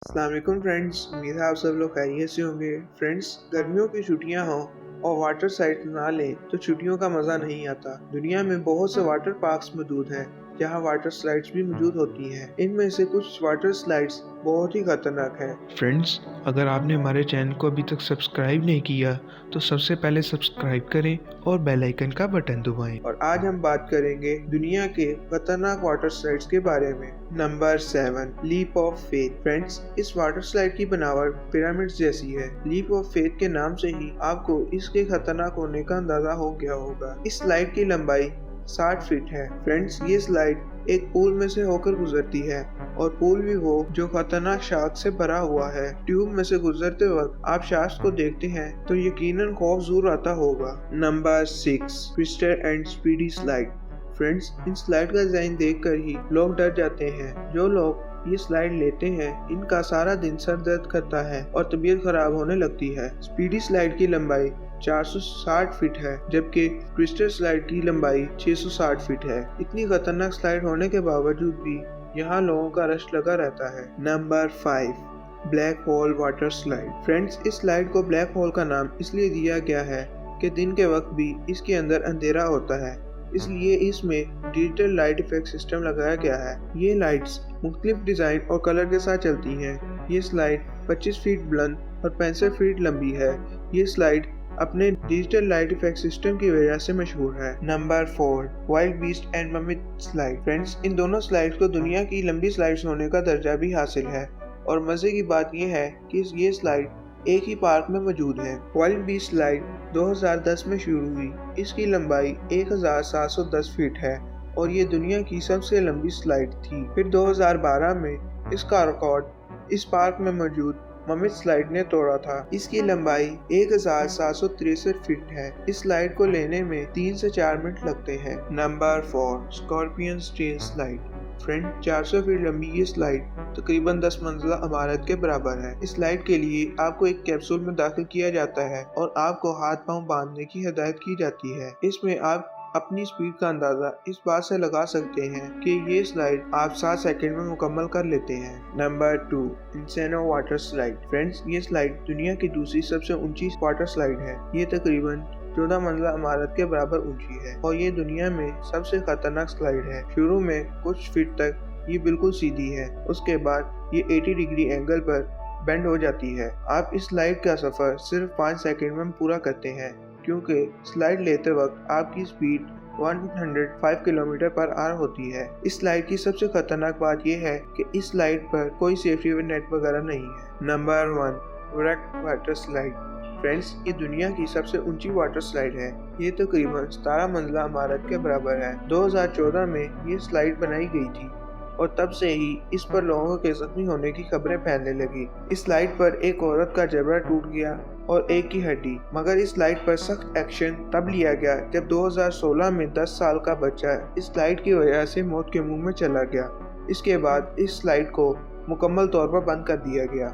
अस्सलाम वालेकुम फ्रेंड्स, उम्मीद है आप सब लोग खैरियत से होंगे। फ्रेंड्स, गर्मियों की छुट्टियां हों और वाटर साइड ना लें तो छुट्टियों का मज़ा नहीं आता। दुनिया में बहुत से वाटर पार्क्स मौजूद हैं जहां वाटर स्लाइड्स भी मौजूद होती हैं। इनमें से कुछ वाटर स्लाइड्स बहुत ही खतरनाक हैं। फ्रेंड्स, अगर आपने हमारे चैनल को अभी तक सब्सक्राइब नहीं किया तो सबसे पहले सब्सक्राइब करें और बेल आइकन का बटन दबाएं। और आज हम बात करेंगे दुनिया के खतरनाक वाटर स्लाइड्स के बारे में। Number 7, leap of faith. Friends, इस वाटर स्लाइड की बनावट पिरामिड्स जैसी है। लीप ऑफ फेथ के नाम से ही आपको इसके खतरनाक होने का अंदाजा हो गया होगा। इस स्लाइड की लंबाई 60 फीट है। फ्रेंड्स, ये स्लाइड एक पूल में से होकर गुजरती है और पूल भी वो जो खतरनाक शार्क से भरा हुआ है। ट्यूब में से गुजरते वक्त आप शार्क को देखते हैं तो यकीनन खौफ जरूर आता होगा। Number 6, twister and speedy slide. Friends, in slide का डिजाइन देखकर ही लोग डर जाते हैं। जो लोग ये स्लाइड लेते हैं इनका सारा दिन सर दर्द करता है और तबीयत खराब होने लगती है। स्पीडी स्लाइड की लंबाई 460 फीट है जबकि ट्विस्टर स्लाइड की लंबाई 660 फीट है। इतनी खतरनाक स्लाइड होने के बावजूद भी यहाँ लोगों का रश लगा रहता है। Number 5, black hole water slide. Friends, इस स्लाइड को ब्लैक होल का नाम इसलिए दिया गया है कि दिन के वक्त भी इसके अंदर अंधेरा होता है, इसलिए इसमें डिजिटल लाइट इफेक्ट सिस्टम लगाया गया है। ये लाइट्स मुख्तलिफ डिजाइन और कलर के साथ चलती हैं। ये स्लाइड 25 फीट बुलंद और 65 फीट लंबी है। ये स्लाइड अपने डिजिटल लाइट इफेक्ट सिस्टम की वजह से मशहूर है। Number 4, Wildebeest and Mammoth slide. Friends, इन दोनों स्लाइड्स को दुनिया की लंबी स्लाइड्स होने का दर्जा भी हासिल है और मजे की बात यह है कि ये स्लाइड एक ही पार्क में मौजूद है। वाइल्ड बीस्ट स्लाइड 2010 में शुरू हुई। इसकी लंबाई 1710 फीट है और ये दुनिया की सबसे लंबी स्लाइड थी। फिर 2012 में इसका रिकॉर्ड इस पार्क में मौजूद ममिट स्लाइड ने तोड़ा था। इसकी लंबाई 1763 फीट है। इस स्लाइड को लेने में 3 से 4 मिनट लगते हैं। Number 4, scorpion stain slide. Friend, 400 feet लंबी ये स्लाइड तकरीबन 10 मंजिला इमारत के बराबर है। इस स्लाइड के लिए आपको एक कैप्सूल में दाखिल किया जाता है और आपको हाथ पांव बांधने की हिदायत की जाती है। इसमें आप अपनी स्पीड का अंदाजा इस बात से लगा सकते हैं कि ये स्लाइड आप 7 सेकंड में मुकम्मल कर लेते हैं। Number 2, Insano water slide. Friends, ये स्लाइड दुनिया की दूसरी सबसे ऊंची वाटर स्लाइड है। ये तकरीबन 14 मंजिला इमारत के बराबर ऊंची है और ये दुनिया में सबसे खतरनाक स्लाइड है। शुरू में कुछ फीट तक ये बिल्कुल सीधी है, उसके बाद ये 80 डिग्री एंगल पर बेंड हो जाती है। आप इस स्लाइड का सफर सिर्फ 5 सेकंड में पूरा करते हैं क्योंकि स्लाइड लेते वक्त आपकी स्पीड 105 किलोमीटर पर आवर होती है। इस स्लाइड की सबसे खतरनाक बात यह है कि इस स्लाइड पर कोई सेफ्टी नेट वगैरह नहीं है। Number 1, Verruckt water slide. Friends, ये दुनिया की सबसे ऊंची वाटर स्लाइड है। ये तकरीबन 17 मंजिला इमारत के बराबर है। 2014 में ये स्लाइड बनाई गई थी और तब से ही इस पर लोगों के जख्मी होने की खबरें फैलने लगी। इस स्लाइड पर एक औरत का जबड़ा टूट गया और एक की हड्डी, मगर इस स्लाइड पर सख्त एक्शन तब लिया गया जब 2016 में 10 साल का बच्चा इस स्लाइड की वजह से मौत के मुंह में चला गया। इसके बाद इस स्लाइड को मुकम्मल तौर पर बंद कर दिया गया।